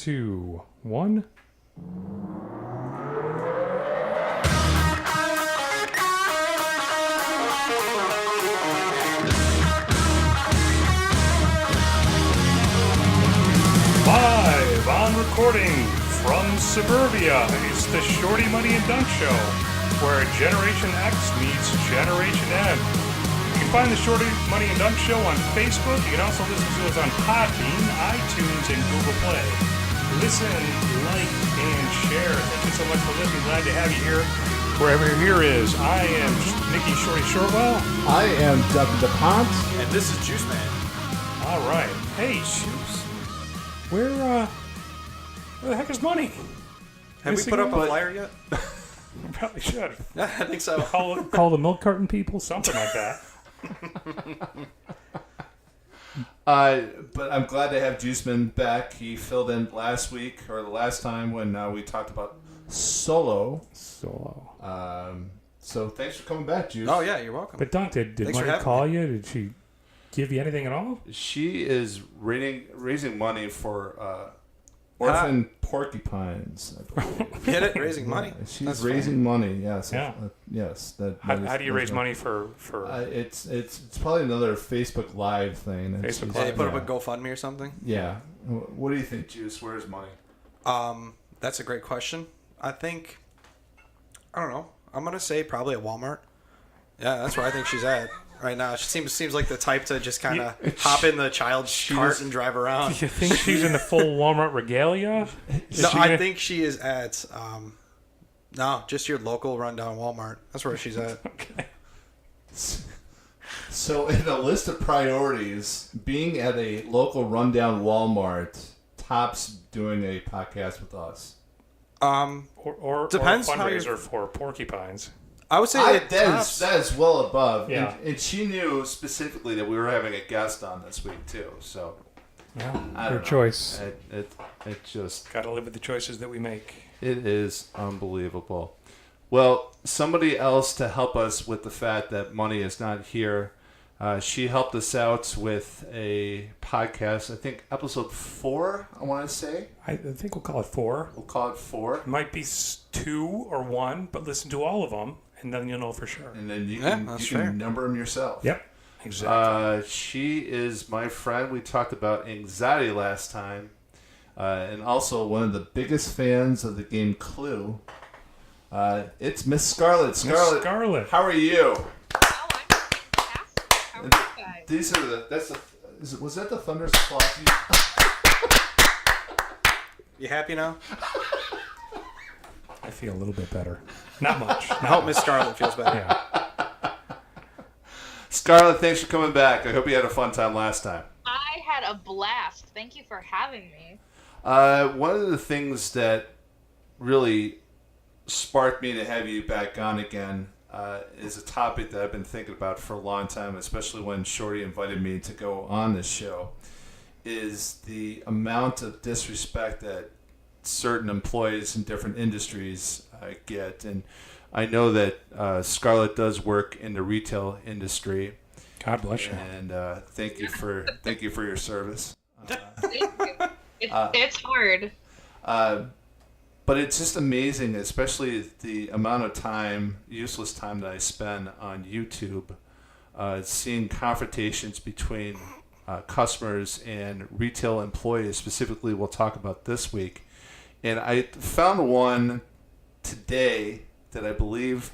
2, 1. Live on recording from suburbia, it's the Shorty, and Dunc show, where Generation X meets Generation M. You can find the Shorty, and Dunc show on Facebook. You can also listen to us on Podbean, iTunes, and Google Play. Listen, like, and share. Thank you so much for listening. Glad to have you here. Wherever your here is, I am Nicky Shorty Shortwell. I am Doug DuPont. And this is Juice Man. All right. Hey, Juice. Where the heck is money? Have we put up a flyer yet? We probably should. Yeah, I think so. Call the milk carton people, something like that. But I'm glad to have Juiceman back. He filled in last week, or the last time, when we talked about Solo. So thanks for coming back, Juice. Oh, yeah, you're welcome. But Dunc, did Money call you? Did she give you anything at all? She is raising money for orphan porcupines, I believe. Get it? Raising money? She's That's raising money, yes. Yeah. Yes. How do you raise money for... It's probably another Facebook Live thing. Facebook Did Live. you put up a GoFundMe or something? Yeah. What do you think, Juice? Where's money? That's a great question. I don't know. I'm going to say probably at Walmart. Yeah, that's where I think she's at right now. She seems like the type to just kind of hop in the child's cart and drive around. Do you think she's in the full Walmart regalia? I think she is at, just your local rundown Walmart. That's where she's at. Okay. So in a list of priorities, being at a local rundown Walmart tops doing a podcast with us. Or depends a how fundraiser for porcupines. I would say that is well above. Yeah. And she knew specifically that we were having a guest on this week too. So Yeah, your choice. It just Got to live with the choices that we make. It is unbelievable. Well, somebody else to help us with the fact that money is not here. She helped us out with a podcast, I think episode 4, I want to say. I think we'll call it 4. We'll call it 4. It might be 2 or 1, but listen to all of them, and then you'll know for sure. And then you can number them yourself. Yep, exactly. She is my friend. We talked about anxiety last time. And also one of the biggest fans of the game Clue. It's Miss Scarlett. Miss Scarlett. How are you? How are you guys? These are was that the thunderous applause? You happy now? I feel a little bit better. Not much. I hope Miss Scarlett feels better. Yeah. Scarlett, thanks for coming back. I hope you had a fun time last time. I had a blast. Thank you for having me. One of the things that really sparked me to have you back on again is a topic that I've been thinking about for a long time, especially when Shorty invited me to go on this show, is the amount of disrespect that certain employees in different industries get. And I know that Scarlett does work in the retail industry. God bless you. And thank you for your service. Thank you. It's hard. But it's just amazing, especially the amount of time, useless time that I spend on YouTube, seeing confrontations between customers and retail employees. Specifically, we'll talk about this week. And I found one today that I believe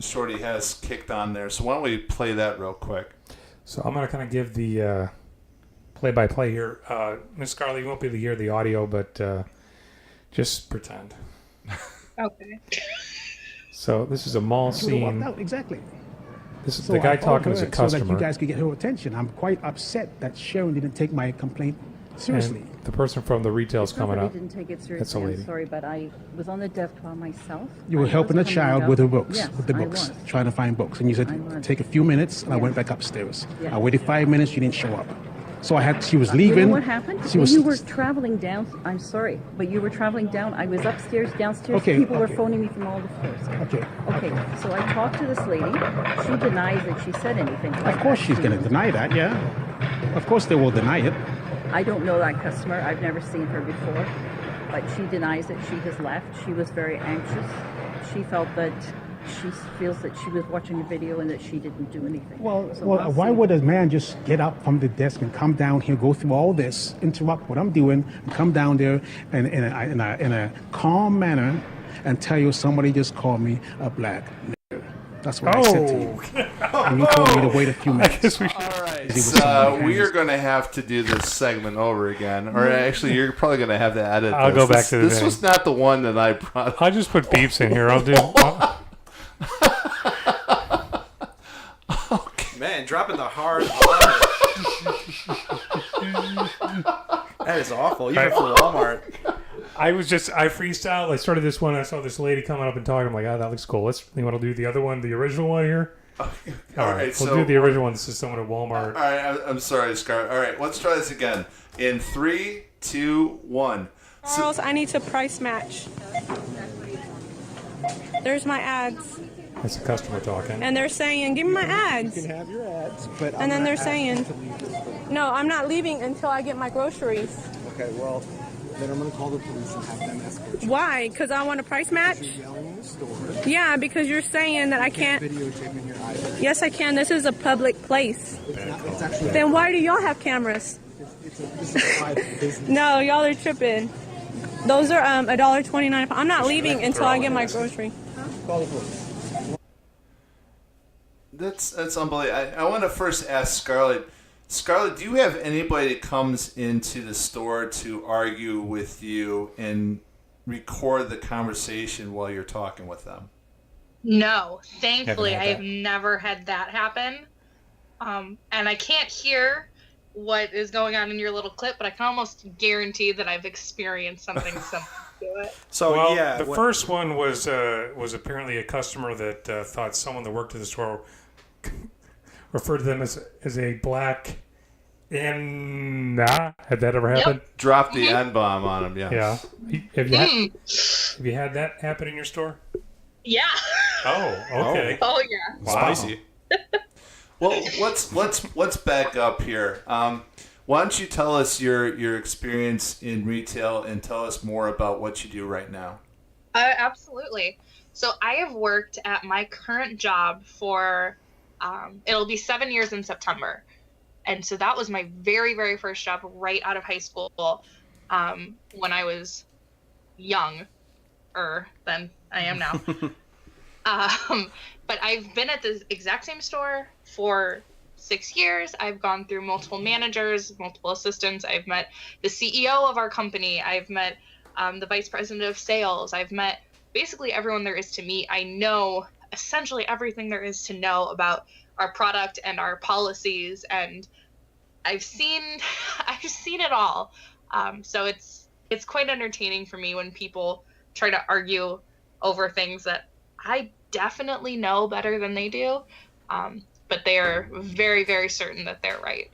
Shorty has kicked on there. So why don't we play that real quick? So I'm going to kind of give the play-by-play here. Miss Scarlett, you won't be able to hear the audio, but just pretend. Okay. So this is a mall scene. No, exactly. This is the guy talking as a customer. So that you guys could get her attention. I'm quite upset that Sharon didn't take my complaint seriously. And the person from the retail's coming up. I didn't take it seriously. That's a lady. I'm sorry, but I was on the desk while myself. You were helping a child with her books, yes, with the I books, was. trying to find books. And you said, take a few minutes, and I went back upstairs. Yes. I waited 5 minutes, she didn't show up. So she was You leaving. know what happened? You were traveling down. I'm sorry, but you were traveling down. I was upstairs, downstairs. Okay, People were okay. phoning me from all the floors. Okay. Okay, so I talked to this lady. She denies that she said anything. Of course she's going to deny that, yeah. Of course they will deny it. I don't know that customer. I've never seen her before, but she denies it. She has left. She was very anxious. She felt that she feels that she was watching a video and that she didn't do anything. Well, So well, we'll why see. would a man just get up from the desk and come down here, go through all this, interrupt what I'm doing, and come down there and in a calm manner and tell you somebody just called me a black nigger? That's what I said to you. And you told me to wait a few minutes. All right, so we are going to have to do this segment over again, or actually, you're probably going to have to edit. I'll go back to the This thing. was not the one that I brought. I'll just put beeps in here. I'll do. Man, dropping the hard R. That is awful, even for Walmart. I freestyled. I started this one. I saw this lady coming up and talking. I'm like, that looks cool. You want to do the other one, the original one here? All right, so we'll do the original one. This is someone at Walmart. All right, I'm sorry, Scar. All right, let's try this again. In 3, 2, 1. Charles, I need to price match. There's my ads. That's a customer talking. And they're saying, give me my ads. You can have your ads, but And then they're saying, no, I'm not leaving until I get my groceries. Okay, well, then I'm going to call the police and have them escort you. Why? Because I want a price match? You're yelling in the store. Yeah, because you're saying that I can't. Videotaping here either. Yes, I can. This is a public place. It's actually Then why do y'all have cameras? this is a private business. No, y'all are tripping. Those are $1.29. I'm not leaving until I get my grocery. Call the police. That's unbelievable. I want to first ask Scarlett. Scarlett, do you have anybody that comes into the store to argue with you and record the conversation while you're talking with them? No, thankfully, Haven't had I have never had that happen. And I can't hear what is going on in your little clip, but I can almost guarantee that I've experienced something similar to it. So Well, yeah, the first one was apparently a customer that thought someone that worked at the store referred to them as a black Had that ever happened? Drop the N-bomb on him, Yeah. Have you had that happen in your store? Yeah. Oh, okay. Oh yeah. Wow. spicy. Well, let's back up here. Why don't you tell us your experience in retail and tell us more about what you do right now? Absolutely. So I have worked at my current job for it'll be 7 years in September. And so that was my very, very first job right out of high school when I was younger than I am now. But I've been at the exact same store for 6 years. I've gone through multiple managers, multiple assistants. I've met the CEO of our company. I've met the vice president of sales. I've met basically everyone there is to meet. I know essentially everything there is to know about our product and our policies, and I've seen it all. So it's quite entertaining for me when people try to argue over things that I definitely know better than they do, but they are very, very certain that they're right.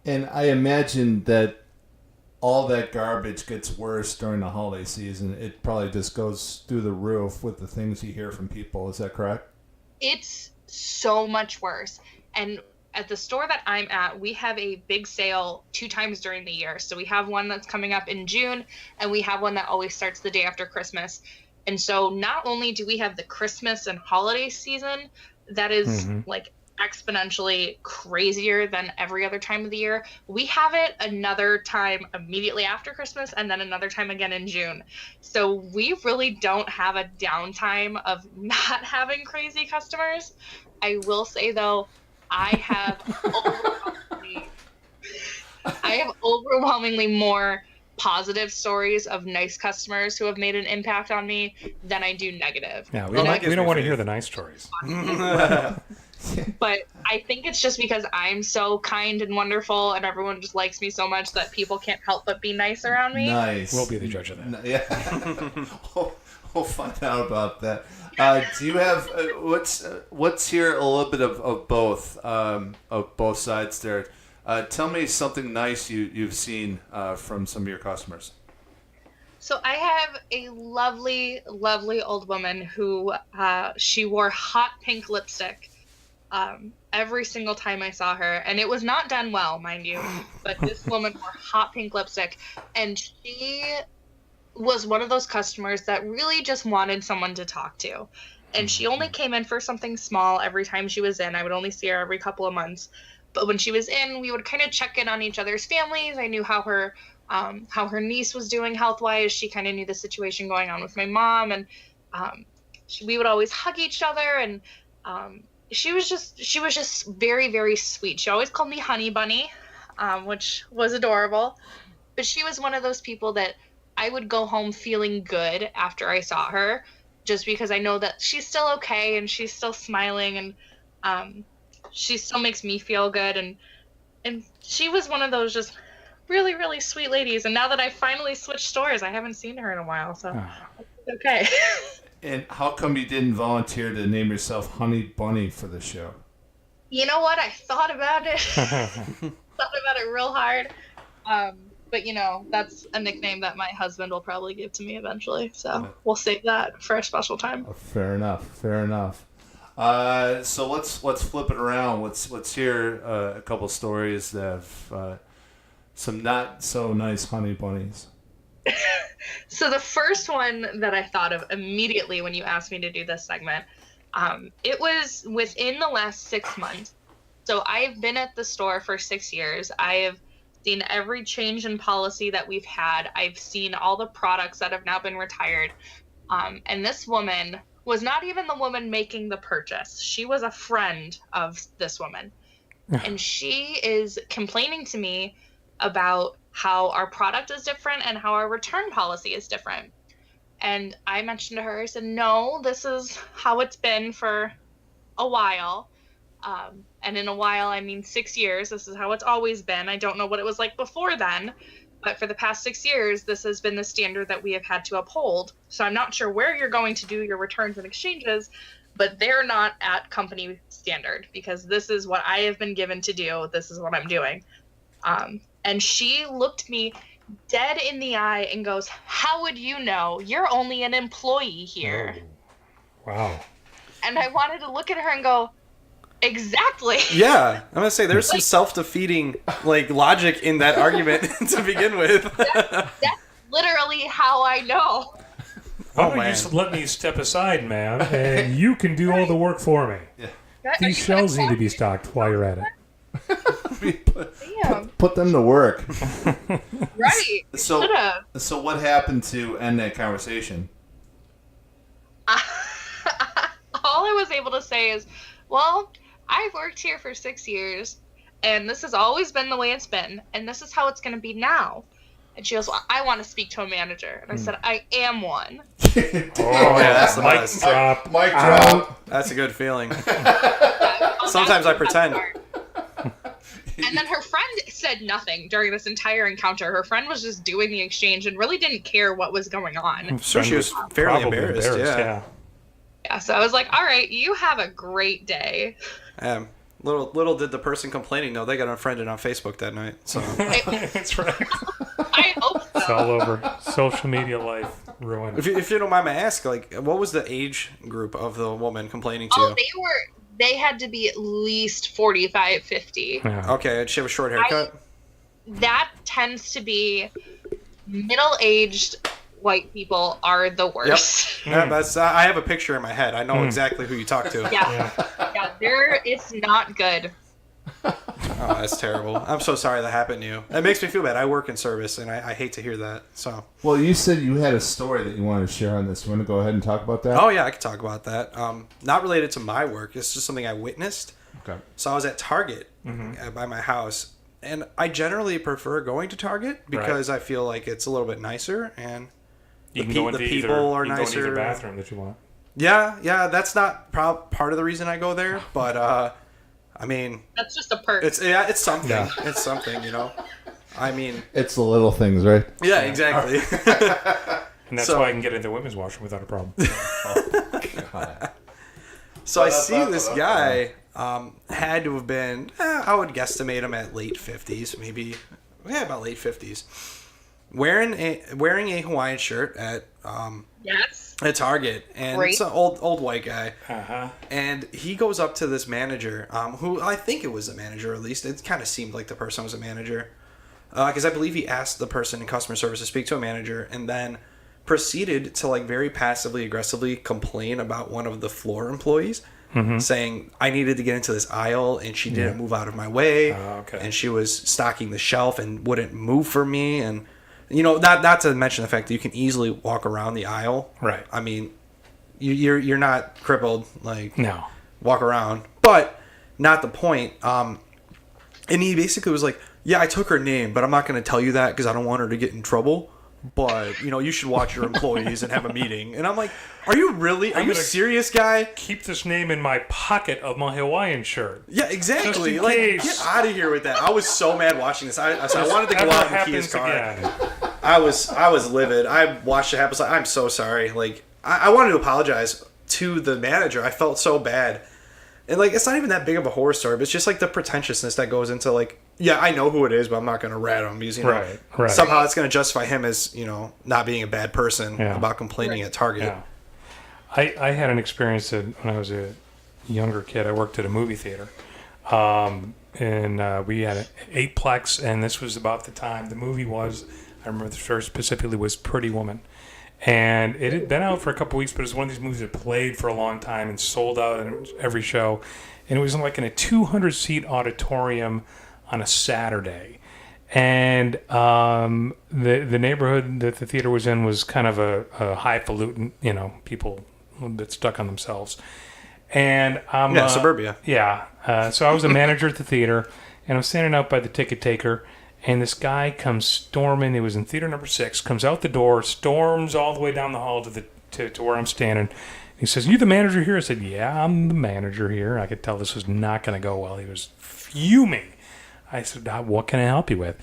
And I imagine that all that garbage gets worse during the holiday season. It probably just goes through the roof with the things you hear from people. Is that correct? It's so much worse. And at the store that I'm at, we have a big sale 2 times during the year. So we have one that's coming up in June, and we have one that always starts the day after Christmas. And so not only do we have the Christmas and holiday season that is like exponentially crazier than every other time of the year, we have it another time immediately after Christmas and then another time again in June. So we really don't have a downtime of not having crazy customers. I will say though, I have overwhelmingly more positive stories of nice customers who have made an impact on me than I do negative. Yeah, we don't want to hear the nice stories. But I think it's just because I'm so kind and wonderful and everyone just likes me so much that people can't help but be nice around me. Nice. We'll be the judge of that. Yeah. We'll find out about that. Do you have what's here a little bit of both sides there? Tell me something nice you've seen from some of your customers. So I have a lovely, lovely old woman who she wore hot pink lipstick every single time I saw her, and it was not done well, mind you, but this woman wore hot pink lipstick, and she was one of those customers that really just wanted someone to talk to. And she only came in for something small every time she was in. I would only see her every couple of months. But when she was in, we would kind of check in on each other's families. I knew how her niece was doing health-wise. She kind of knew the situation going on with my mom, and we would always hug each other, and she was just very, very sweet. She always called me Honey Bunny, which was adorable. But she was one of those people that I would go home feeling good after I saw her, just because I know that she's still okay and she's still smiling, and she still makes me feel good. And she was one of those just really, really sweet ladies. And now that I finally switched stores, I haven't seen her in a while, so it's okay. And how come you didn't volunteer to name yourself Honey Bunny for the show? You know what? I thought about it. Thought about it real hard. But, that's a nickname that my husband will probably give to me eventually. So we'll save that for a special time. Fair enough. So let's flip it around. Let's hear a couple stories that have some not so nice honey bunnies. So the first one that I thought of immediately when you asked me to do this segment, it was within the last 6 months. So I've been at the store for 6 years. I have seen every change in policy that we've had. I've seen all the products that have now been retired. And this woman was not even the woman making the purchase. She was a friend of this woman. And she is complaining to me about how our product is different and how our return policy is different. And I mentioned to her, I said, no, this is how it's been for a while. And in a while, I mean 6 years. This is how it's always been. I don't know what it was like before then, but for the past 6 years, this has been the standard that we have had to uphold. So I'm not sure where you're going to do your returns and exchanges, but they're not at company standard, because this is what I have been given to do. This is what I'm doing. And she looked me dead in the eye and goes, how would you know? You're only an employee here. Oh. Wow. And I wanted to look at her and go, exactly. Yeah, I'm gonna say there's some self-defeating logic in that argument to begin with. That's literally how I know. Why don't you just let me step aside, ma'am, and you can do all the work for me. Yeah. These shelves need to be stocked while you're at it. Put them to work. Right. So what happened to end that conversation? All I was able to say is, well, I've worked here for 6 years, and this has always been the way it's been, and this is how it's going to be now. And she goes, well, I want to speak to a manager. And I said, I am one. Oh, yeah, that's the mic drop. Mic drop. That's a good feeling. Sometimes I pretend. And then her friend said nothing during this entire encounter. Her friend was just doing the exchange and really didn't care what was going on. I'm sure she was fairly embarrassed. Yeah. Yeah, so I was like, all right, you have a great day. Little did the person complaining know they got unfriended on Facebook that night. So That's right. I hope so. It's all over. Social media life ruined. if you don't mind my ask, what was the age group of the woman complaining to you? They had to be at least 45, 50. Yeah. Okay, did she have a short haircut? That tends to be middle-aged white people are the worst. Yep. Yeah, I have a picture in my head. I know exactly who you talk to. Yeah, it's not good. Oh, that's terrible. I'm so sorry that happened to you. It makes me feel bad. I work in service, and I hate to hear that. So. Well, you said you had a story that you wanted to share on this. You want to go ahead and talk about that? Oh, yeah, I can talk about that. Not related to my work. It's just something I witnessed. Okay. So I was at Target by my house, and I generally prefer going to Target because I feel like it's a little bit nicer, and you can go into people are nicer. You can go into either bathroom that you want. Yeah, that's not part of the reason I go there, but I mean, that's just a perk. It's something. Yeah. It's something, I mean, it's the little things, right? Yeah, exactly. And that's why I can get into the women's washroom without a problem. So I see this guy had to have been, I would guesstimate him at late 50s, maybe, about late 50s, wearing a Hawaiian shirt at yes. at Target, and Great. it's an old white guy. Uh-huh. And he goes up to this manager, who I think it was a manager, at least. It kind of seemed like the person was a manager. Because I believe he asked the person in customer service to speak to a manager, and then proceeded to like very passively aggressively complain about one of the floor employees, saying I needed to get into this aisle and she didn't move out of my way, and she was stocking the shelf and wouldn't move for me, and not to mention the fact that you can easily walk around the aisle. Right. I mean, you're not crippled, like No. walk around, but not the point. And he basically was like, yeah, I took her name, but I'm not going to tell you that because I don't want her to get in trouble. But, you should watch your employees and have a meeting. And I'm like, are you really? Are you serious, guy? Keep this name in my pocket of my Hawaiian shirt. Yeah, exactly. Just in Like, case. get out of here with that. I was so mad watching this. I wanted to go out and key his car. Again. I was livid. I watched it happen. I was like, I'm so sorry. Like, I wanted to apologize to the manager. I felt so bad. And, like, it's not even that big of a horror story, but it's just, like, the pretentiousness that goes into, like, yeah, I know who it is, but I'm not going to rat him because, Right. somehow it's going to justify him as, not being a bad person about complaining at Target. Yeah. I had an experience that when I was a younger kid. I worked at a movie theater. And we had an 8-plex, and this was about the time the movie was, I remember the first specifically was Pretty Woman. And it had been out for a couple weeks, but it was one of these movies that played for a long time and sold out in every show. And it was like in a 200-seat auditorium on a Saturday. And the neighborhood that the theater was in was kind of a highfalutin, people that stuck on themselves. And suburbia. So I was a manager at the theater, and I'm standing out by the ticket taker. And this guy comes storming. It was in theater number 6. Comes out the door, storms all the way down the hall to where I'm standing. He says, "You the manager here?" I said, "Yeah, I'm the manager here." I could tell this was not going to go well. He was fuming. I said, "What can I help you with?"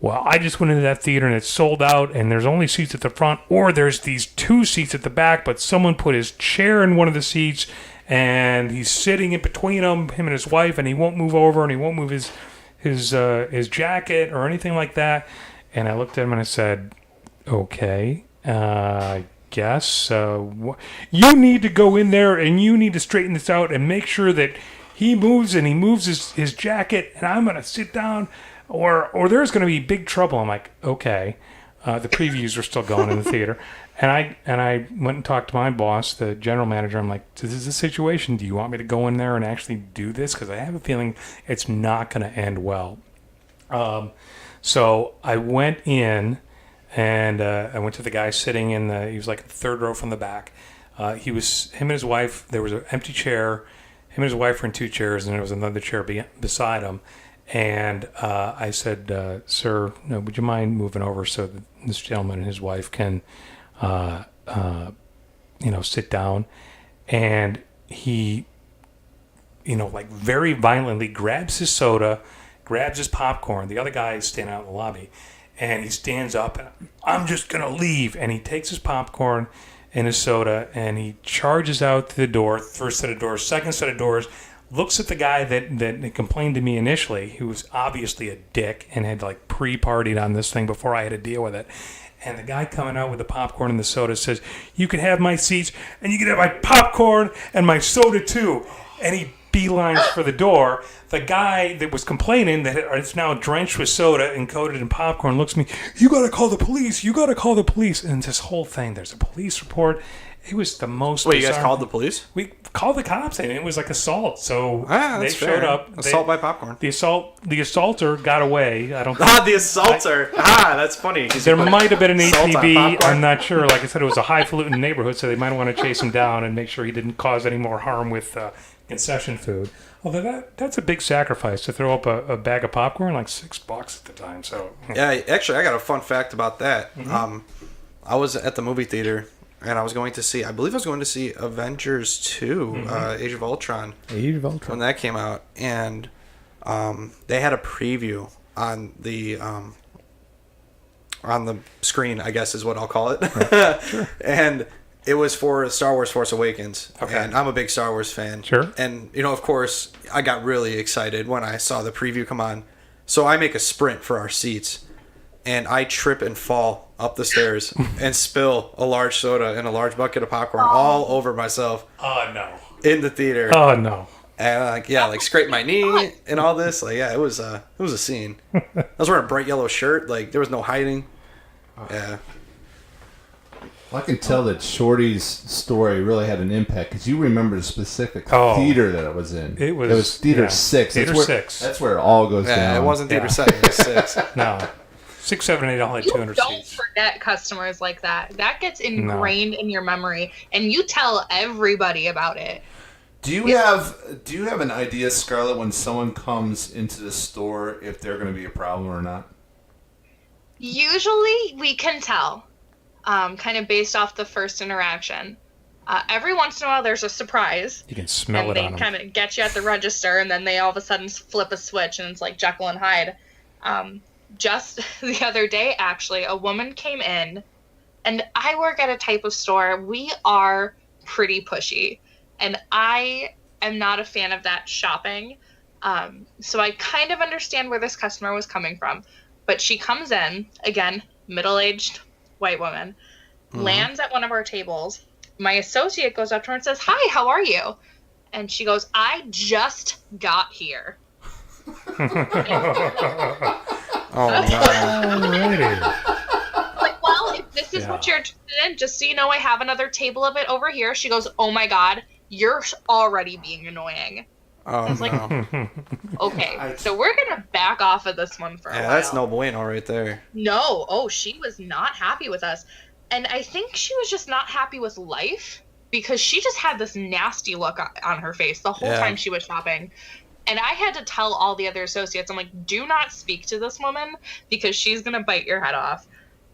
"Well, I just went into that theater and it's sold out, and there's only seats at the front, or there's these 2 seats at the back, but someone put his chair in one of the seats, and he's sitting in between him and his wife, and he won't move over, and he won't move his jacket or anything like that." And I looked at him and I said, "Okay, I guess you need to go in there and you need to straighten this out and make sure that he moves his jacket, and I'm going to sit down or there's going to be big trouble." I'm like, "Okay." The previews were still going in the theater. And I went and talked to my boss, the general manager. I'm like, "This is the situation. Do you want me to go in there and actually do this? Because I have a feeling it's not going to end well." So I went in, and I went to the guy sitting he was like the 3rd row from the back. Him and his wife, there was an empty chair. Him and his wife were in 2 chairs, and there was another chair beside him. And I said, "Sir, would you mind moving over so that this gentleman and his wife can sit down?" And he, like very violently grabs his soda, grabs his popcorn. The other guy is standing out in the lobby, and he stands up and, "I'm just going to leave." And he takes his popcorn and his soda, and he charges out to the door, first set of doors, second set of doors, looks at the guy that complained to me initially, who was obviously a dick and had like pre-partied on this thing before I had to deal with it. And the guy coming out with the popcorn and the soda says, "You can have my seats, and you can have my popcorn and my soda too." And he beelines for the door. The guy that was complaining that it's now drenched with soda and coated in popcorn looks at me, "You got to call the police. You got to call the police." And this whole thing, there's a police report. It was the most Wait, you guys bizarre. called the police? We called the cops, and it was like assault. So that's they showed fair. up. Assault by popcorn. The assaulter got away. I don't. The assaulter. That's funny. There might have been an Assault on ATV. popcorn. I'm not sure. Like I said, it was a highfalutin neighborhood, so they might want to chase him down and make sure he didn't cause any more harm with concession food. Although that's a big sacrifice to throw up a bag of popcorn, like $6 at the time. So yeah, actually, I got a fun fact about that. Mm-hmm. I was at the movie theater, and I believe I was going to see Avengers 2, Age of Ultron. Age of Ultron. When that came out, and they had a preview on the screen, I guess is what I'll call it. Right. Sure. And it was for Star Wars Force Awakens. Okay. And I'm a big Star Wars fan. Sure. And, of course, I got really excited when I saw the preview come on. So I make a sprint for our seats, and I trip and fall up the stairs and spill a large soda and a large bucket of popcorn all over myself. Oh no. In the theater. Oh no. And scrape my knee and all this. It was a scene. I was wearing a bright yellow shirt. There was no hiding. Yeah. Well, I can tell that Shorty's story really had an impact because you remember the specific theater that it was in. It was Theater 6. Theater 6. That's where it all goes down. Yeah, it wasn't Theater 7. It was 6. No. 6, 7, 8 all had 200 don't seats. forget customers like that. That gets ingrained in your memory, and you tell everybody about it. Do you have an idea, Scarlett, when someone comes into the store if they're going to be a problem or not? Usually, we can tell, kind of based off the first interaction. Every once in a while, there's a surprise. You can smell and it on them. they kind of get you at the register, and then they all of a sudden flip a switch, and it's like Jekyll and Hyde. Just the other day, actually, a woman came in, and I work at a type of store. We are pretty pushy, and I am not a fan of that shopping. So I kind of understand where this customer was coming from. But she comes in, again, middle-aged white woman, lands at one of our tables. My associate goes up to her and says, "Hi, how are you?" And she goes, "I just got here." Oh, no. Alrighty. Well, if this is what you're interested in, just so you know, I have another table of it over here. She goes, "Oh my God, you're already being annoying." Oh, I was like, no. okay, so we're going to back off of this one for a while. Yeah, that's no bueno right there. No. Oh, she was not happy with us. And I think she was just not happy with life because she just had this nasty look on her face the whole time she was shopping. And I had to tell all the other associates, I'm like, do not speak to this woman because she's going to bite your head off.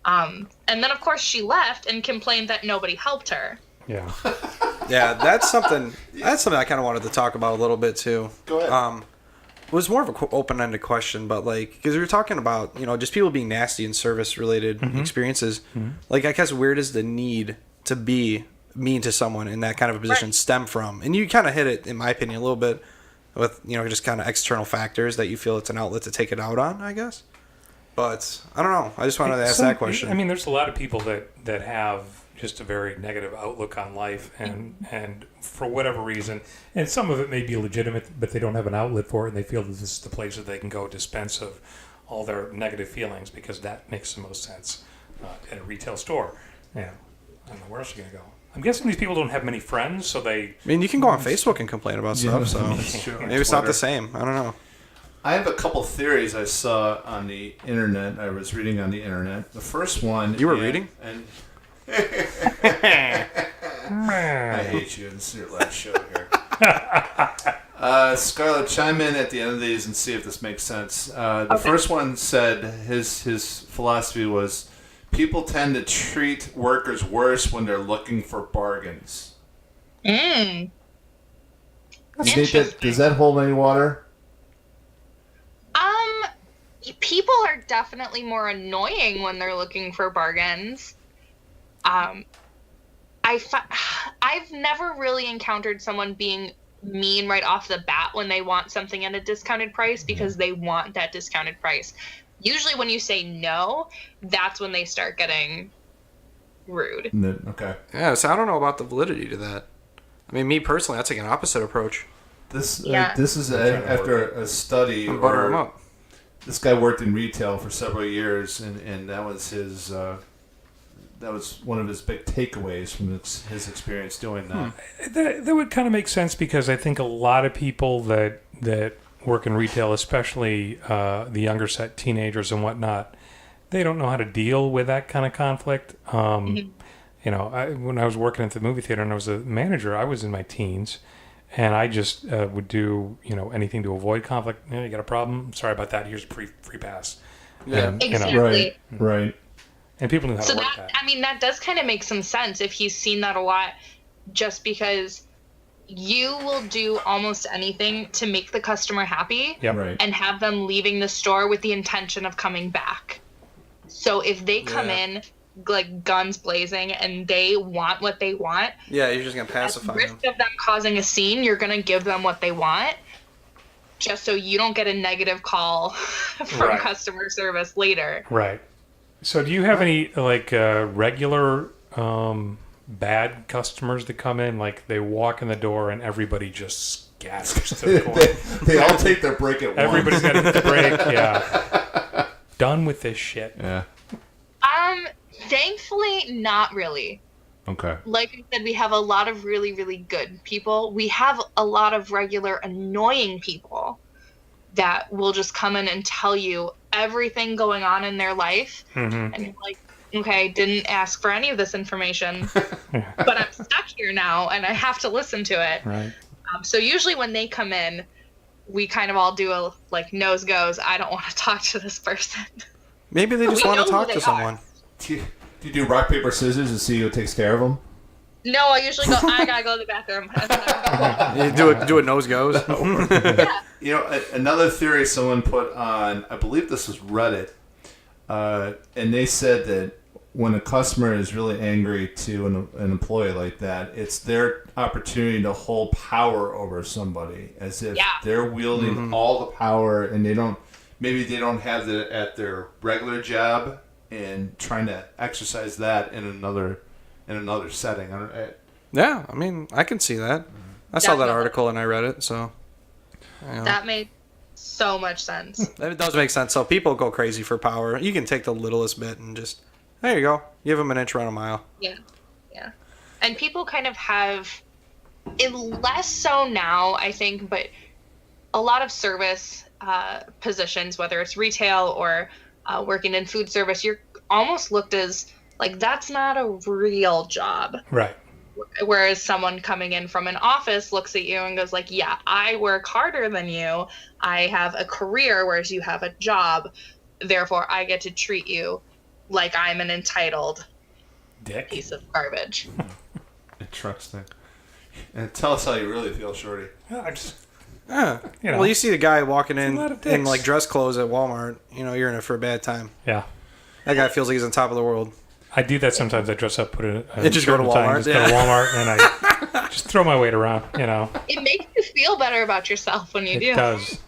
And then, of course, she left and complained that nobody helped her. Yeah. Yeah, that's something I kind of wanted to talk about a little bit, too. Go ahead. It was more of an open-ended question, but, because we were talking about, just people being nasty in service-related experiences. I guess where does the need to be mean to someone in that kind of a position stem from? And you kind of hit it, in my opinion, a little bit with, just kind of external factors that you feel it's an outlet to take it out on, I guess. But, I don't know. I just wanted to ask that question. I mean, there's a lot of people that have just a very negative outlook on life and for whatever reason, and some of it may be legitimate, but they don't have an outlet for it, and they feel that this is the place that they can go dispense of all their negative feelings because that makes the most sense at a retail store. Yeah, I don't know where else are you gonna go. I'm guessing these people don't have many friends, so they. I mean, you can go on Facebook and complain about stuff, so maybe it's not the same. I don't know. I have a couple theories I saw on the internet. I was reading on the internet. The first one. You were reading? I hate you. This is your last show here. Scarlett, chime in at the end of these and see if this makes sense. The first one said his philosophy was people tend to treat workers worse when they're looking for bargains. Mm. Does that hold any water? People are definitely more annoying when they're looking for bargains. I've never really encountered someone being mean right off the bat when they want something at a discounted price because they want that discounted price. Usually when you say no, that's when they start getting rude. Okay. Yeah, so I don't know about the validity to that. I mean, me personally, I take an opposite approach. This is after a study. Butter them up. This guy worked in retail for several years, and that was his. That was one of his big takeaways from his experience doing that. That would kind of make sense because I think a lot of people that work in retail, especially the younger set, teenagers and whatnot, they don't know how to deal with that kind of conflict. When I was working at the movie theater and I was a manager, I was in my teens. And I just would do, anything to avoid conflict. You got a problem? Sorry about that. Here's a free pass. Yeah, and, exactly. Right. And people knew how to work that. that. I mean, that does kind of make some sense if he's seen that a lot, just because you will do almost anything to make the customer happy and have them leaving the store with the intention of coming back. So if they come in like guns blazing and they want what they want, you're just gonna pacify at risk of them causing a scene, you're gonna give them what they want just so you don't get a negative call from customer service later. Right. So do you have any like regular bad customers that come in? Like they walk in the door and everybody just scatters to the corner. They all take their break at once. Everybody's got to hit the break. Yeah. Done with this shit. Yeah. Thankfully, not really. Okay. Like I said, we have a lot of really, really good people. We have a lot of regular annoying people that will just come in and tell you everything going on in their life. And you're like, okay, didn't ask for any of this information, but I'm stuck here now and I have to listen to it. Right. So usually when they come in, we kind of all do a like nose goes, I don't want to talk to this person. Maybe they just want to talk to someone. Do you do rock, paper, scissors and see who takes care of them? No, I usually go, I gotta go to the bathroom. You do a nose goes. Yeah. You know, another theory someone put on, I believe this was Reddit, and they said that when a customer is really angry to an employee like that, it's their opportunity to hold power over somebody, as if they're wielding all the power, and they don't have it at their regular job, and trying to exercise that in another setting. Yeah, I mean, I can see that. I saw that article and I read it, so. You know. That made so much sense. It does make sense. So people go crazy for power. You can take the littlest bit and just, there you go. Give them an inch, run a mile. Yeah. And people kind of have, it less so now, I think, but a lot of service positions, whether it's retail or working in food service, you're almost looked as like that's not a real job. Right. Whereas someone coming in from an office looks at you and goes like, yeah, I work harder than you. I have a career, whereas you have a job. Therefore, I get to treat you like I'm an entitled dick piece of garbage. Interesting. And tell us how you really feel, Shorty. Yeah. You know, well, you see the guy walking in dicks. like dress clothes at Walmart. You know, you're in it for a bad time. Yeah. That guy feels like he's on top of the world. I do that sometimes. I dress up, put it. And just go to Walmart. Just go to Walmart, and I just throw my weight around. You know. It makes you feel better about yourself when you do. It does.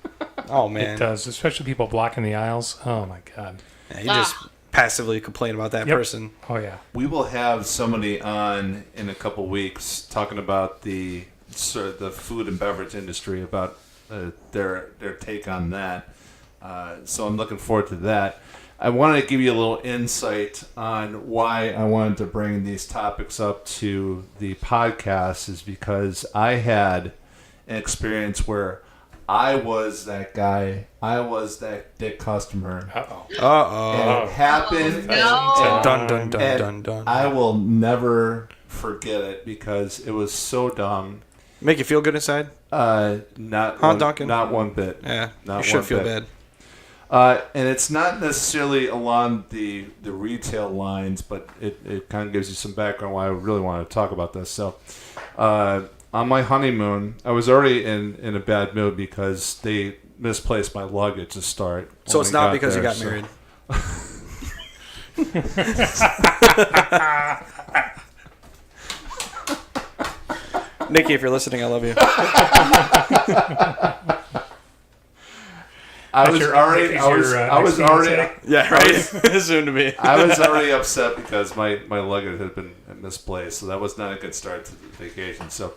Oh man, it does. Especially people blocking the aisles. Oh my god. Yeah, you just passively complain about that person. Oh yeah. We will have somebody on in a couple weeks talking about the food and beverage industry, about their take on that. So I'm looking forward to that. I wanted to give you a little insight on why I wanted to bring these topics up to the podcast, is because I had an experience where I was that guy. I was that dick customer. And it happened. No. Dun dun dun dun dun. I will never forget it because it was so dumb. Make you feel good inside? Not one bit. Yeah, not you should one feel bit. bad. And it's not necessarily along the retail lines, but it kind of gives you some background why I really want to talk about this. So, on my honeymoon, I was already in a bad mood because they misplaced my luggage to start. So it's not because you got married. Nikki, if you're listening, I love you. I was already. Yeah, right. Soon to be. I was already upset because my luggage had been misplaced, so that was not a good start to the vacation. So,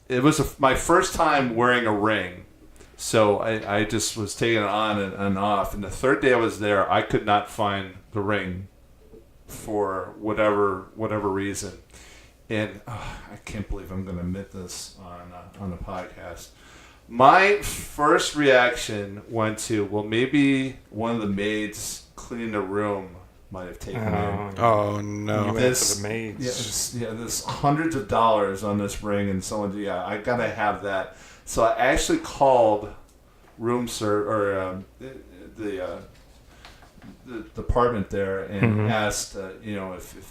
it was my first time wearing a ring, so I just was taking it on and off. And the third day I was there, I could not find the ring for whatever reason, and I can't believe I'm going to admit this on the podcast. My first reaction went to, well, maybe one of the maids cleaning the room might have taken it. Oh, no. This maids. There's hundreds of dollars on this ring, and someone, I got to have that. So I actually called room service, the department there, and asked, if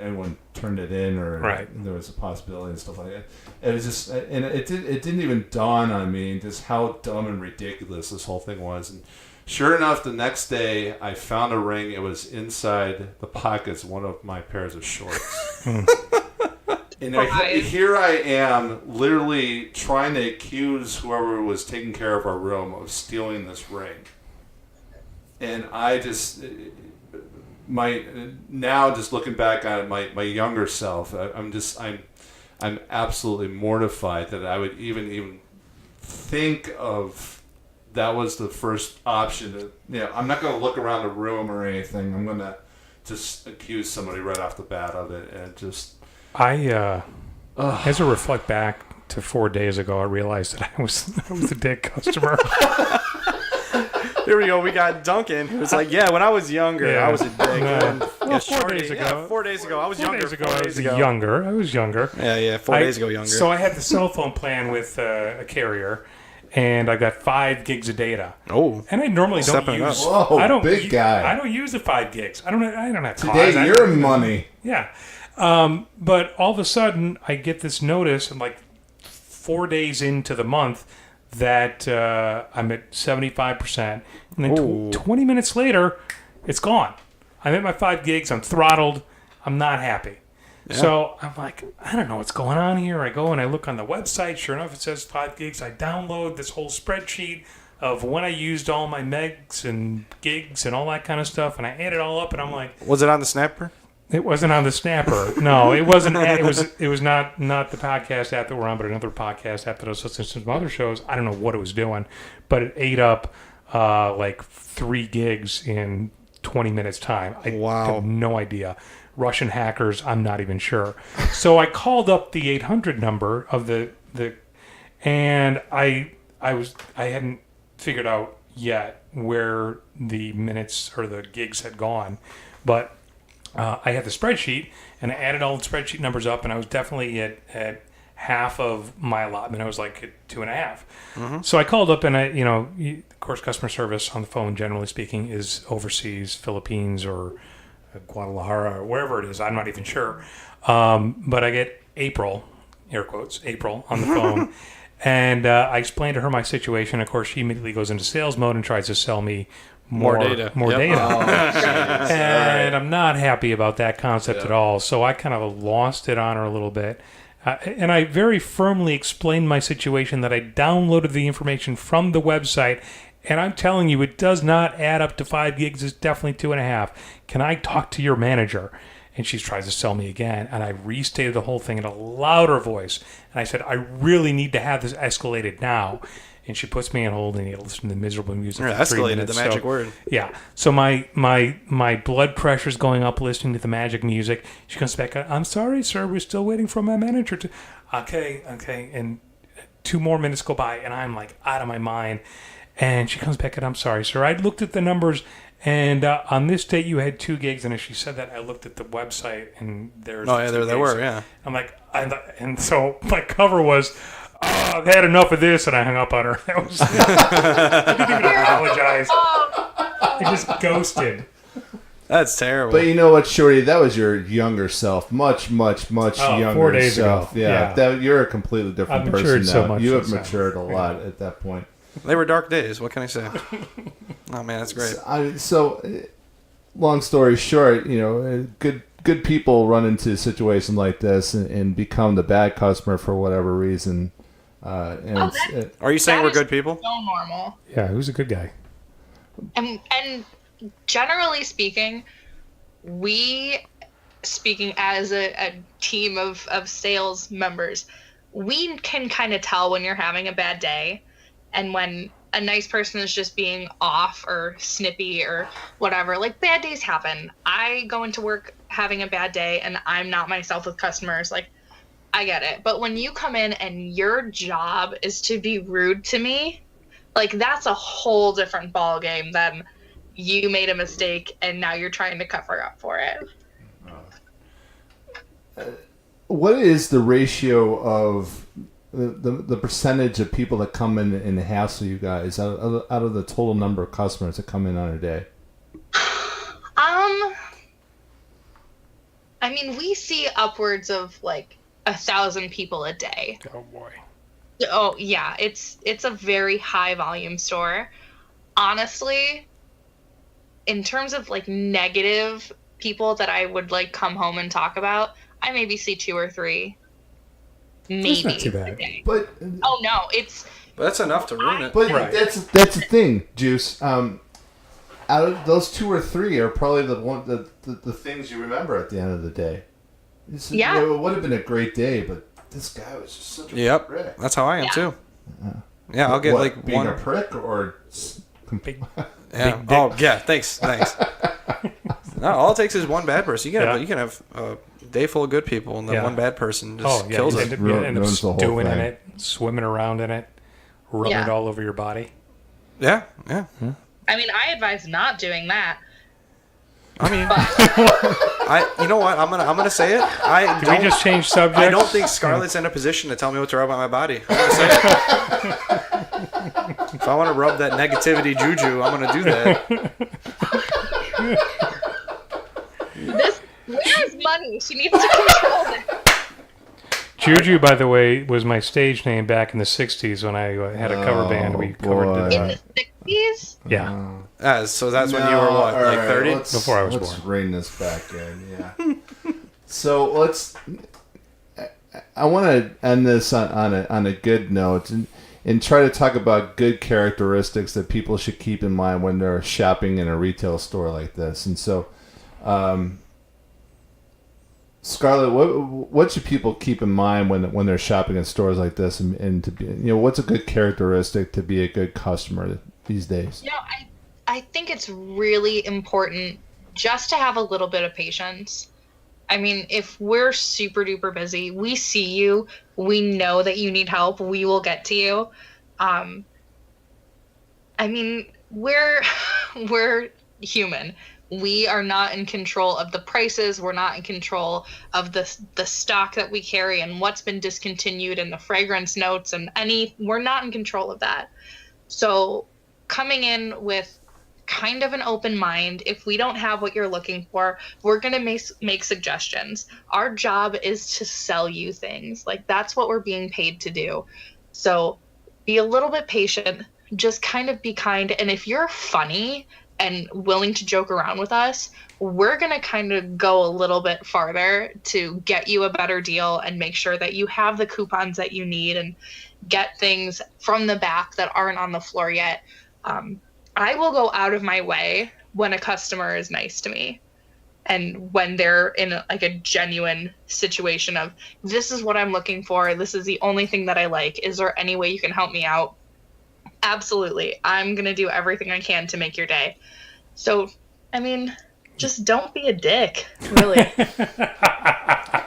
anyone turned it in, or there was a possibility and stuff like that. It was just, and it didn't even dawn on me just how dumb and ridiculous this whole thing was. And sure enough, the next day I found a ring. It was inside the pockets of one of my pairs of shorts. And here I am, literally trying to accuse whoever was taking care of our room of stealing this ring. And I just, now just looking back on it, my younger self, I'm absolutely mortified that I would even think of that was the first option. I'm not going to look around the room or anything. I'm going to just accuse somebody right off the bat of it, and just as I reflect back to 4 days ago, I realized that I was a dick customer. There we go. We got Duncan, who's like, when I was younger, I was a dick. Well, 4 days ago. 4 days ago. I was younger. 4 days ago. I was younger. Yeah, 4 days ago younger. So I had the cell phone plan with a carrier, and I got 5 gigs of data. Oh. And I normally don't use... Whoa, I don't big guy. I don't use the 5 gigs. I don't have Today, cars. your money. Yeah. But all of a sudden, I get this notice, and like 4 days into the month, that I'm at 75%. And then 20 minutes later, it's gone. I'm at my 5 gigs. I'm throttled. I'm not happy. Yeah. So I'm like, I don't know what's going on here. I go and I look on the website. Sure enough, it says 5 gigs. I download this whole spreadsheet of when I used all my megs and gigs and all that kind of stuff. And I add it all up, and I'm like... Was it on the Snapper? It wasn't on the Snapper. No, it wasn't. It was not the podcast app that we're on, but another podcast app that I was listening to some other shows. I don't know what it was doing, but it ate up like 3 gigs in 20 minutes time. I have no idea. Russian hackers, I'm not even sure. So I called up the 800 number of the and I hadn't figured out yet where the minutes or the gigs had gone, but I had the spreadsheet, and I added all the spreadsheet numbers up, and I was definitely at half of my allotment. I was like at 2.5. Mm-hmm. So I called up, and of course, customer service on the phone, generally speaking, is overseas, Philippines or Guadalajara or wherever it is. I'm not even sure. But I get April, air quotes, April, on the phone, and I explained to her my situation. Of course, she immediately goes into sales mode and tries to sell me more data. Oh, and I'm not happy about that concept at all. So I kind of lost it on her a little bit. And I very firmly explained my situation, that I downloaded the information from the website, and I'm telling you, it does not add up to 5 gigs. It's definitely 2.5. Can I talk to your manager? And she tries to sell me again. And I restated the whole thing in a louder voice. And I said, I really need to have this escalated now. And she puts me on hold, and you listen to the miserable music. Yeah, escalated, the magic word. Yeah. So my blood pressure's going up listening to the magic music. She comes back, I'm sorry, sir, we're still waiting for my manager to... Okay. And 2 more minutes go by, and I'm like out of my mind. And she comes back, and I'm sorry, sir. I looked at the numbers, and on this date you had 2 gigs. And as she said that, I looked at the website, and there's... Oh, yeah, there they were, yeah. I'm like... And so my cover was... I've had enough of this, and I hung up on her. I didn't even apologize. I just ghosted. That's terrible. But you know what, Shorty? That was your younger self, much younger 4 days self. ago. Yeah. You're a completely different I've person matured now. so much You have since matured then. a lot at that point. They were dark days. What can I say? Oh man, that's great. So, long story short, good people run into a situation like this and become the bad customer for whatever reason. Are you saying we're good people? So normal. Yeah, who's a good guy? And generally speaking, speaking as a team of sales members, we can kind of tell when you're having a bad day and when a nice person is just being off or snippy or whatever. Like, bad days happen. I go into work having a bad day and I'm not myself with customers. Like, I get it. But when you come in and your job is to be rude to me, like, that's a whole different ballgame than you made a mistake and now you're trying to cover up for it. What is the ratio of the percentage of people that come in and hassle you guys out of the total number of customers that come in on a day? I mean, we see upwards of like 1,000 people a day. Oh boy. Oh yeah, it's a very high volume store. Honestly, in terms of like negative people that I would like come home and talk about, I maybe see 2 or 3. Maybe. That's not too bad. But oh no, it's... But that's enough to ruin it. But Right. that's the thing, Juice. out of those 2 or 3 are probably the things you remember at the end of the day. Yeah. It would have been a great day, but this guy was just such a prick. That's how I am too. Yeah, I'll get like being one a prick or yeah. Oh yeah, thanks. No, all it takes is one bad person. You can have a day full of good people, and then one bad person just kills it. You end up stewing in it, swimming around in it, rubbing it all over your body. Yeah. I mean, I advise not doing that. I mean, you know what? I'm gonna say it. Can we just change subjects? I don't think Scarlett's in a position to tell me what to rub on my body. I'm gonna say it. If I want to rub that negativity juju, I'm gonna do that. Where's money? She needs to control that. Juju, by the way, was my stage name back in the 60s when I had a cover band. We covered in the 60s? Yeah. So that's when you were what, like 30? Before I was born. Let's bring this back in, yeah. So I want to end this on a good note and try to talk about good characteristics that people should keep in mind when they're shopping in a retail store like this. And so, Scarlett, what should people keep in mind when they're shopping in stores like this, and to be, what's a good characteristic to be a good customer these days? I think it's really important just to have a little bit of patience. I mean, if we're super duper busy, we see you, we know that you need help, we will get to you. I mean, we're human. We are not in control of the prices. We're not in control of the stock that we carry and what's been discontinued and the fragrance notes and we're not in control of that. So coming in with kind of an open mind, if we don't have what you're looking for, we're going to make suggestions. Our job is to sell you things. Like, that's what we're being paid to do. So be a little bit patient, just kind of be kind. And if you're funny and willing to joke around with us, we're going to kind of go a little bit farther to get you a better deal and make sure that you have the coupons that you need and get things from the back that aren't on the floor yet. I will go out of my way when a customer is nice to me and when they're in a genuine situation of, this is what I'm looking for. This is the only thing that I like. Is there any way you can help me out? Absolutely. I'm going to do everything I can to make your day. So, I mean, just don't be a dick, really.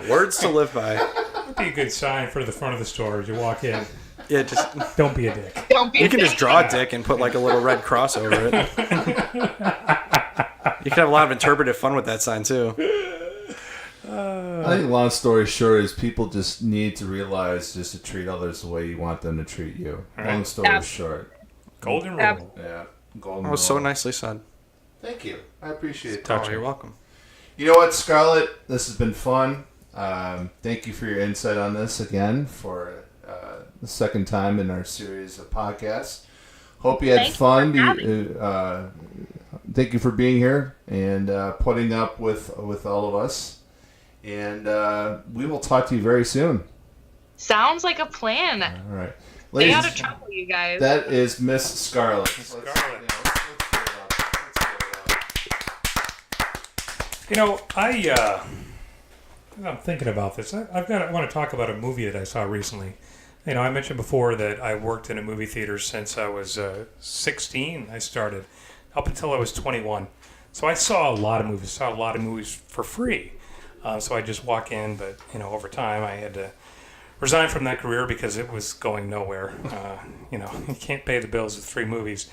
Words to live by. That'd be a good sign for the front of the store as you walk in. Yeah, just don't be a dick. You can just draw a dick and put like a little red cross over it. You can have a lot of interpretive fun with that sign too. I think long story short is people just need to realize just to treat others the way you want them to treat you. Right. Long story short. Golden rule. Yeah. Golden rule. That was so nicely said. Thank you. I appreciate it. Oh, you're welcome. You know what, Scarlett? This has been fun. Thank you for your insight on this again for the second time in our series of podcasts. Hope you had fun. Thank you for being here and putting up with all of us. And we will talk to you very soon. Sounds like a plan. All right. Stay out of trouble, you guys. That is Miss Scarlett. I'm thinking about this. I want to talk about a movie that I saw recently. I mentioned before that I worked in a movie theater since I was 16. I started up until I was 21. So I saw a lot of movies. Saw a lot of movies for free. So I just walk in, but over time I had to resign from that career because it was going nowhere. You can't pay the bills with free movies.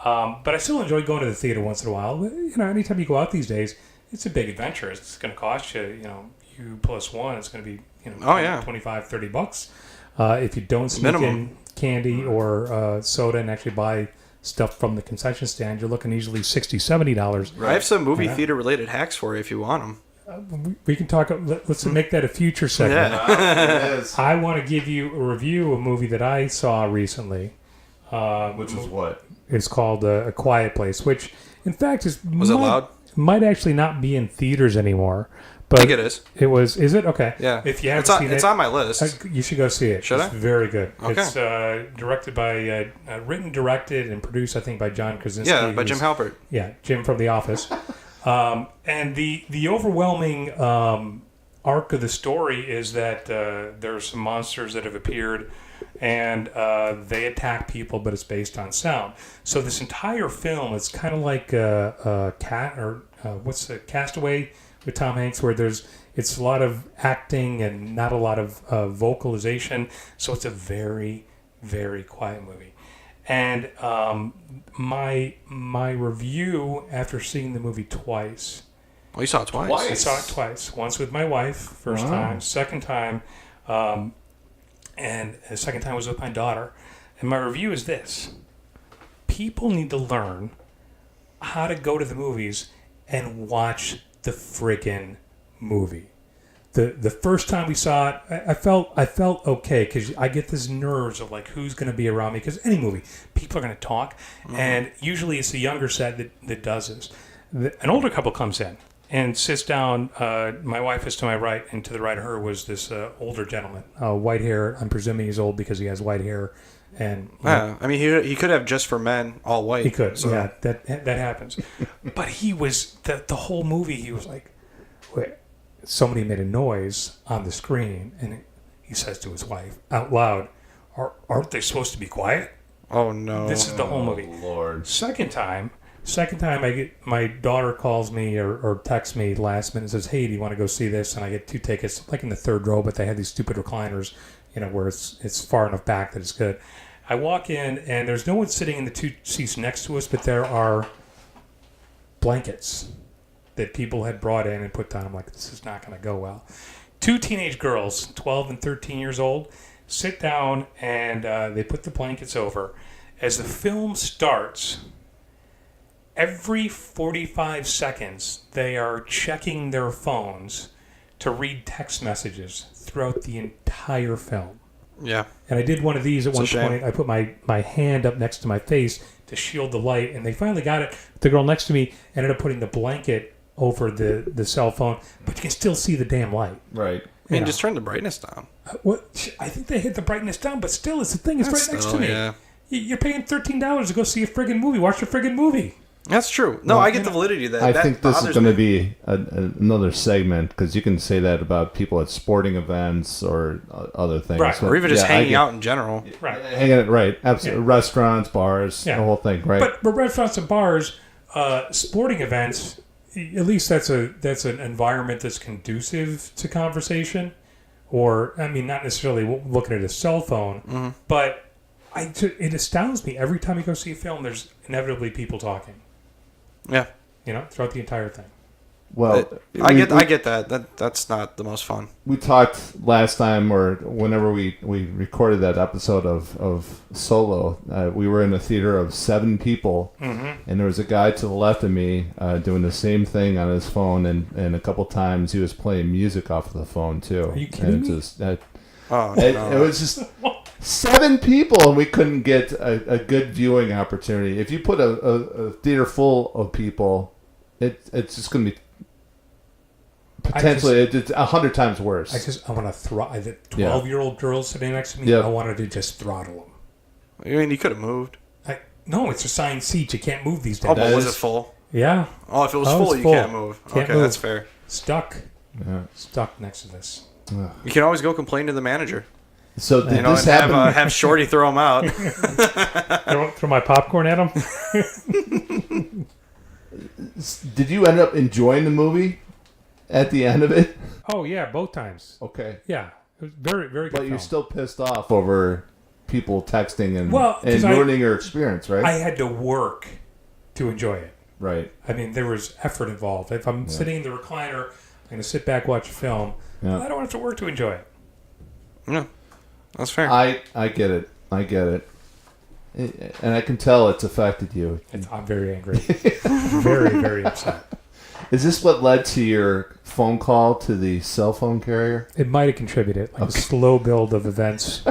But I still enjoy going to the theater once in a while. Anytime you go out these days, it's a big adventure. It's going to cost you, you plus one, it's going to be, $25, $30. If you don't sneak in candy or soda and actually buy stuff from the concession stand, you're looking easily $60, $70. Right. I have some movie theater related hacks for you if you want them. We can talk. Let's make that a future segment. Yeah. I want to give you a review of a movie that I saw recently. Which is what? It's called A Quiet Place, which, in fact, Was it loud? Might actually not be in theaters anymore. I think it is. It was. Is it okay? Yeah. If you haven't seen it's it, on my list. you should go see it. Should it's I? Very good. Okay. It's directed by, written, directed, and produced, I think, by John Krasinski. Yeah, by Jim Halpert. Yeah, Jim from The Office. And the overwhelming arc of the story is that there are some monsters that have appeared, and they attack people, but it's based on sound. So this entire film is kind of like what's the Castaway with Tom Hanks, where it's a lot of acting and not a lot of vocalization. So it's a very, very quiet movie. And my review after seeing the movie twice. Well, you saw it twice. I saw it twice. Once with my wife, first time. Second time, and the second time was with my daughter. And my review is this: people need to learn how to go to the movies and watch the friggin' movie. The first time we saw it, I felt okay, because I get this nerves of like who's going to be around me, because any movie, people are going to talk, and usually it's the younger set that does this. An older couple comes in and sits down. My wife is to my right, and to the right of her was this older gentleman, white hair. I'm presuming he's old because he has white hair. And yeah, I mean, he could have Just for Men, all white. He could, so. yeah, that happens. But he was the whole movie. He was like, wait. Somebody made a noise on the screen, and he says to his wife out loud, "Aren't they supposed to be quiet?" Oh no! This is the whole movie. Lord. Second time, I get my daughter calls me or texts me last minute and says, "Hey, do you want to go see this?" And I get 2 tickets, like in the third row, but they have these stupid recliners, where it's far enough back that it's good. I walk in, and there's no one sitting in the 2 seats next to us, but there are blankets that people had brought in and put down. I'm like, this is not going to go well. 2 teenage girls, 12 and 13 years old, sit down, and they put the blankets over. As the film starts, every 45 seconds, they are checking their phones to read text messages throughout the entire film. Yeah. And I did one of these at one shame. point. I put my hand up next to my face to shield the light, and they finally got it. The girl next to me ended up putting the blanket over the cell phone, but you can still see the damn light. Right. I mean, just turn the brightness down. I think they hit the brightness down, but still, it's the thing. It's right next to me. Yeah. You're paying $13 to go see a friggin' movie. Watch a friggin' movie. That's true. No, I get the validity of that. I That think this is bothers going to me. be another segment, because you can say that about people at sporting events or other things. Right. But, Or even just yeah, hanging out in general. Right. Right. Absolutely. Yeah. Restaurants, bars, Yeah. the whole thing, right? But restaurants and bars, sporting events, at least that's an environment that's conducive to conversation. Or, I mean, not necessarily looking at a cell phone, but it astounds me every time you go see a film, there's inevitably people talking. Yeah. Throughout the entire thing. well, I get that. That's not the most fun. we talked last time, or whenever we recorded that episode of Solo, we were in a theater of 7 people, and there was a guy to the left of me doing the same thing on his phone, and a couple times he was playing music off of the phone too. Are you kidding me? It was just 7 people, and we couldn't get a good viewing opportunity. If you put a theater full of people, it's just going to be potentially it's 100 times worse. I want to throttle the 12-year-old girl sitting next to me. Yeah. I wanted to just throttle them. I mean, you could have moved. No, it's assigned seats. You can't move these days. Oh, but was it full? Yeah. Oh, if it was Oh, full, it's you full. can't move. Can't Okay, move. that's fair. Stuck. Yeah. Stuck next to this. You can always go complain to the manager. So did And this happen? have Shorty throw him out. Throw my popcorn at him. Did you end up enjoying the movie at the end of it? Oh yeah, both times. Okay. Yeah, it was very very good. But film. you're still pissed off over people texting and Well, 'cause ruining your experience, right? I had to work to enjoy it. Right. I mean, there was effort involved. If I'm sitting in the recliner, I'm going to sit back, watch a film. Yeah. I don't have to work to enjoy it. No, that's fair. I get it. And I can tell it's affected you. I'm very angry. Very, very upset. Is this what led to your phone call to the cell phone carrier? It might have contributed. Like a slow build of events.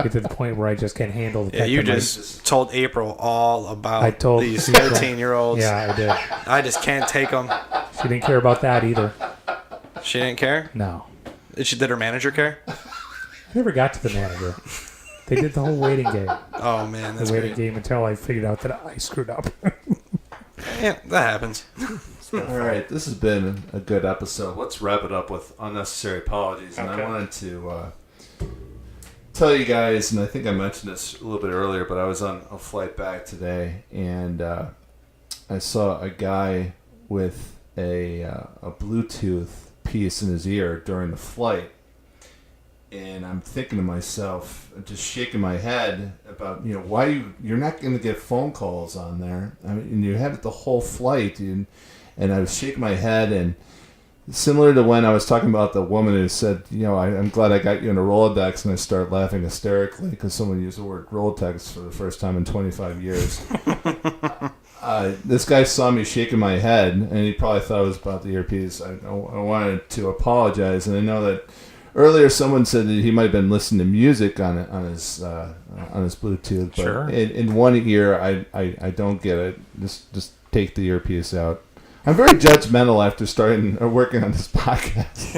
Get to the point where I just can't handle the Yeah, you technology. just told April all about I told these April. 13-year-olds. Yeah, I did. I just can't take them. She didn't care about that either. She didn't care? No. Did her manager care? I never got to the manager. They did the whole waiting game. Oh, man. That's the waiting great. game until I figured out that I screwed up. Yeah, that happens. All right, this has been a good episode. Let's wrap it up with unnecessary apologies. And I wanted to tell you guys, and I think I mentioned this a little bit earlier, but I was on a flight back today, and I saw a guy with a Bluetooth piece in his ear during the flight. And I'm thinking to myself, just shaking my head about, why you're not going to get phone calls on there. I mean, and you had it the whole flight, and I was shaking my head, and similar to when I was talking about the woman who said, I'm glad I got you in a Rolodex, and I started laughing hysterically because someone used the word Rolodex for the first time in 25 years. This guy saw me shaking my head, and he probably thought it was about the earpiece. I wanted to apologize, and I know that earlier someone said that he might have been listening to music on his Bluetooth. But sure. In one ear, I don't get it. Just take the earpiece out. I'm very judgmental after starting working on this podcast.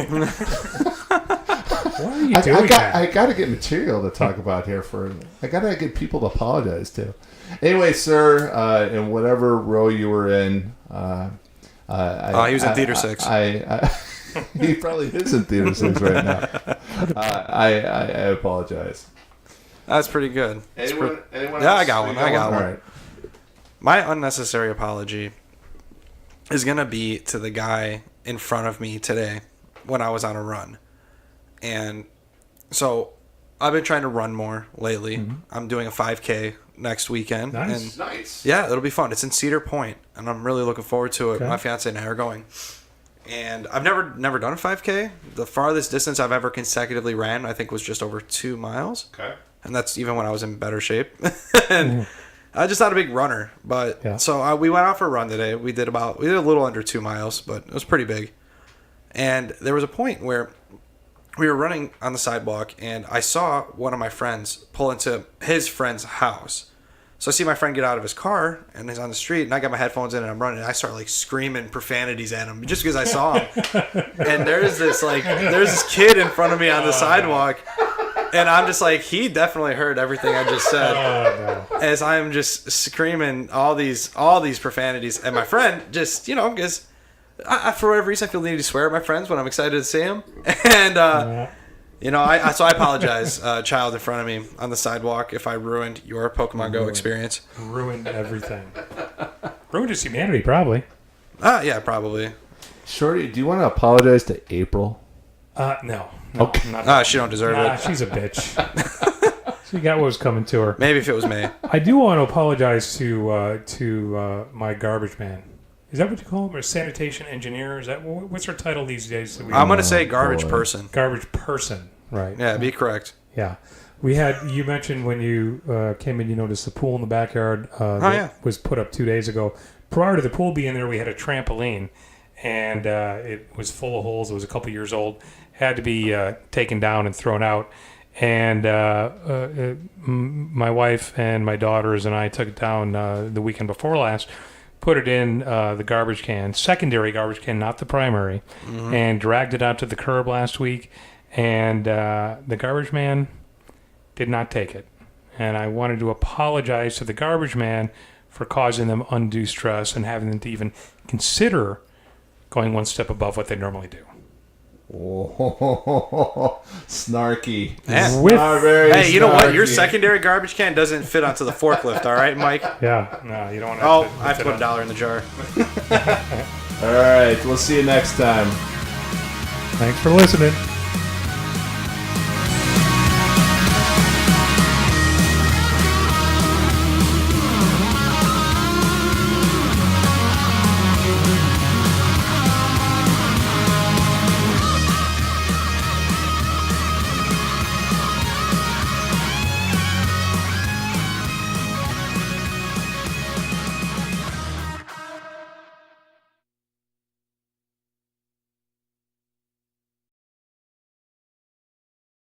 Why are you doing that? I got to get material to talk about here. I got to get people to apologize to. Anyway, sir, in whatever row you were in, he was in Theater 6. He probably is in Theater 6 right now. I apologize. That's pretty good. Anyone else? Yeah, I got one. All right. My unnecessary apology is going to be to the guy in front of me today when I was on a run. And so I've been trying to run more lately. Mm-hmm. I'm doing a 5K next weekend. Nice. Nice. Yeah, it'll be fun. It's in Cedar Point, and I'm really looking forward to it. Okay. My fiance and I are going. And I've never done a 5K. The farthest distance I've ever consecutively ran, I think, was just over 2 miles. Okay. And that's even when I was in better shape. And I'm just not a big runner. But yeah. So we went out for a run today. We did a little under 2 miles, but it was pretty big. And there was a point where we were running on the sidewalk, and I saw one of my friends pull into his friend's house. So I see my friend get out of his car, and he's on the street, and I got my headphones in, and I'm running, and I start, screaming profanities at him just because I saw him. And there's this kid in front of me on the sidewalk, and I'm just like, he definitely heard everything I just said. Oh, no. As I'm just screaming all these profanities, and my friend just, because I, for whatever reason, I feel the need to swear at my friends when I'm excited to see them. And, so I apologize, child in front of me on the sidewalk, if I ruined your Pokemon Go experience. Ruined everything. Ruined his humanity, probably. Yeah, probably. Shorty, do you want to apologize to April? No. Okay. She don't deserve it. She's a bitch. She got what was coming to her. Maybe if it was me. I do want to apologize to my garbage man. Is that what you call him? Or sanitation engineer? Is that what's her title these days? I'm going to say garbage person. Garbage person, right? Yeah, be correct. Yeah, you mentioned when you came in, you noticed the pool in the backyard was put up 2 days ago. Prior to the pool being there, we had a trampoline, and it was full of holes. It was a couple years old, had to be taken down and thrown out. And my wife and my daughters and I took it down the weekend before last. Put it in the garbage can, secondary garbage can, not the primary, and dragged it out to the curb last week. And the garbage man did not take it. And I wanted to apologize to the garbage man for causing them undue stress and having them to even consider going one step above what they normally do. Oh, snarky. Yeah. Hey, you know what? Your secondary garbage can doesn't fit onto the forklift, all right, Mike? Yeah, no, you don't want to. Oh, I have to put $1 in the jar. All right, we'll see you next time. Thanks for listening.